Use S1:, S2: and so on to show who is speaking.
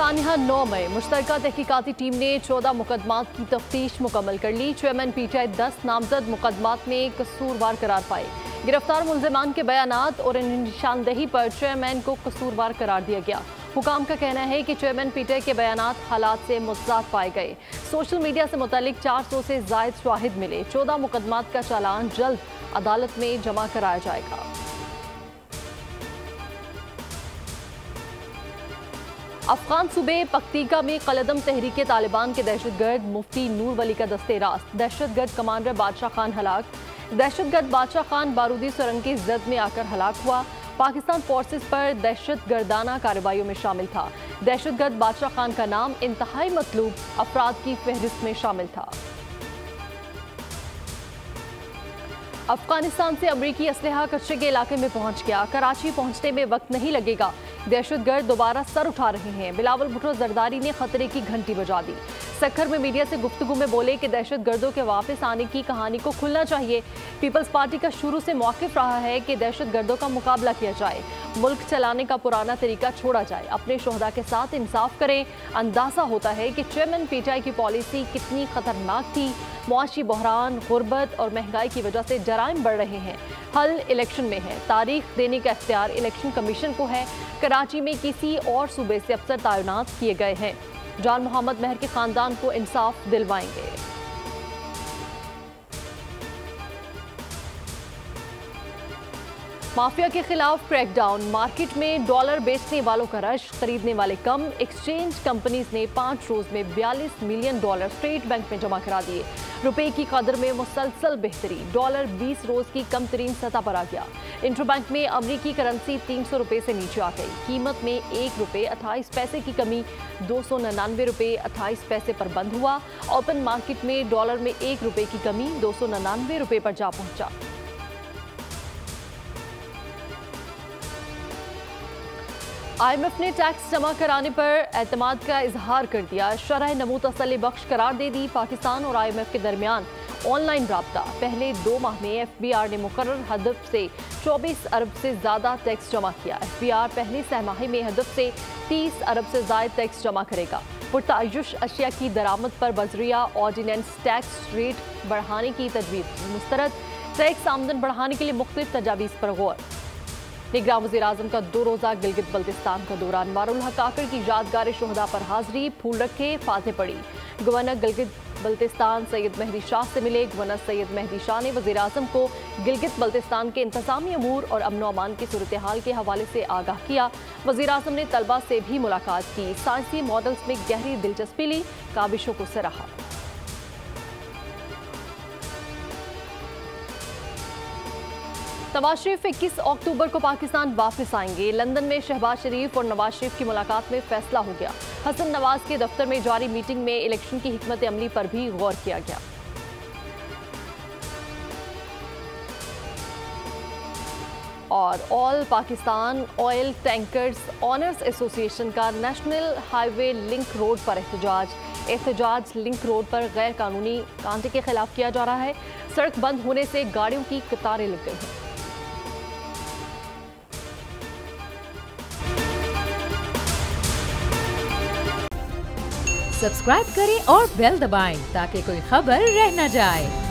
S1: सानिया 9 मई मुश्तरका तहकीकाती team ने 14 मुकदमात की तफ्तीश मुकम्मल कर ली। चेयरमैन पीटीआई 10 नामजद मुकदमात में कसूरवार करार पाए। गिरफ्तार मुलजमान के बयानात और निशानदही पर चेयरमैन को कसूरवार करार दिया गया। हुकाम का कहना है कि चेयरमैन पीटीआई के बयानात हालात से मुतज़ाद पाए गए। सोशल मीडिया से मुतालिक 400 से जायद शवाहिद मिले। 14 मुकदमात का चालान जल्द अदालत में जमा कराया जाएगा। अफगान सूबे पख्तीका में कलदम तहरीक तालिबान के दहशतगर्द मुफ्ती नूर वली का दस्ते रास्त। दहशतगर्द कमांडर बादशाह खान हलाक। दहशतगर्द बादशाह खान बारूदी सुरंग की जद में आकर हलाक हुआ। पाकिस्तान फोर्सेस पर दहशतगर्दाना कार्रवाइयों में शामिल था। दहशतगर्द बादशाह खान का नाम इंतहाई मतलूब अफराद की फहरिस्त में शामिल था। अफगानिस्तान से अमरीकी असलहा कच्चे के इलाके में पहुंच गया। कराची पहुंचने में वक्त नहीं लगेगा। दहशतगर्द दोबारा सर उठा रहे हैं। बिलावल भुट्टो जरदारी ने खतरे की घंटी बजा दी। सक्खर में मीडिया से गुफ्तगू में बोले कि दहशतगर्दों के वापस आने की कहानी को खुलना चाहिए। पीपल्स पार्टी का शुरू से मौक़िफ़ रहा है कि दहशतगर्दों का मुकाबला किया जाए, मुल्क चलाने का पुराना तरीका छोड़ा जाए, अपने शोहदा के साथ इंसाफ करें। अंदाजा होता है कि चेयरमैन पीटीआई की पॉलिसी कितनी खतरनाक थी। मुआशी बहरान, गुर्बत और महंगाई की वजह से जराइम बढ़ रहे हैं। हल इलेक्शन में है। तारीख देने का इख्तियार इलेक्शन कमीशन को है। कराची में किसी और सूबे से अफसर तैनात किए गए हैं। जान मोहम्मद महर के खानदान को इंसाफ दिलवाएंगे। माफिया के खिलाफ क्रैकडाउन। मार्केट में डॉलर बेचने वालों का रश, खरीदने वाले कम। एक्सचेंज कंपनीज ने 5 रोज में $42 मिलियन स्टेट बैंक में जमा करा दिए। रुपए की कदर में मुसलसल बेहतरी। डॉलर 20 रोज की कम तरीन सतह पर आ गया। इंटरबैंक में अमरीकी करेंसी 300 रुपए से नीचे आ गई। कीमत में ₹1.28 की कमी 299 रुपए 28 पैसे पर बंद हुआ। ओपन मार्केट में डॉलर में ₹1 की कमी 299 रुपए पर जा पहुंचा। IMF ने टैक्स जमा कराने पर एतमाद का इजहार कर दिया। शरह नमू तसल्ली बख्श करार दे दी। पाकिस्तान और IMF के दरमियान ऑनलाइन राब्ता। पहले 2 माह में FBR ने मुकर्रर हदफ से 24 अरब से ज़्यादा टैक्स जमा किया। FBR पहली सहमाही में हदफ से 30 अरब से ज़ायद टैक्स जमा करेगा। पुरतायुश अशिया की दरामद पर बजरिया ऑर्डिनेंस टैक्स रेट बढ़ाने की तजवीज़ मुस्तरद। टैक्स आमदन बढ़ाने के लिए मुख्तलिफ तजावीज़ पर गौर। निगरान वज़ीर-ए-आज़म का 2 रोज़ा गिलगित बल्तिस्तान का दौरा। अनवारुल हक काकड़ की यादगार शुहदा पर हाजिरी, फूल रखे, फाते पड़ी। गवर्नर गिलगित बल्तिस्तान सैयद मेहदी शाह से मिले। गवर्नर सैयद मेहदी शाह ने वज़ीर-ए-आज़म को गिलगित बल्तिस्तान के इंतज़ामी अमूर और अमन अमान की सूरत हाल के हवाले से आगाह किया। वज़ीर-ए-आज़म ने तलबा से भी मुलाकात की। साइंसी मॉडल्स में गहरी दिलचस्पी ली, काबिशों को सराहा। नवाज शरीफ 21 अक्टूबर को पाकिस्तान वापस आएंगे। लंदन में शहबाज शरीफ और नवाज शरीफ की मुलाकात में फैसला हो गया। हसन नवाज के दफ्तर में जारी मीटिंग में इलेक्शन की हिकमत अमली पर भी गौर किया गया। और all Pakistan oil tankers owners association का नेशनल हाईवे लिंक रोड पर एहतजाज लिंक रोड पर गैर कानूनी कांटे के खिलाफ किया जा रहा है। सड़क बंद होने से गाड़ियों की कतारें लग गई हैं।
S2: सब्सक्राइब करें और बेल दबाएं ताकि कोई खबर रह न जाए।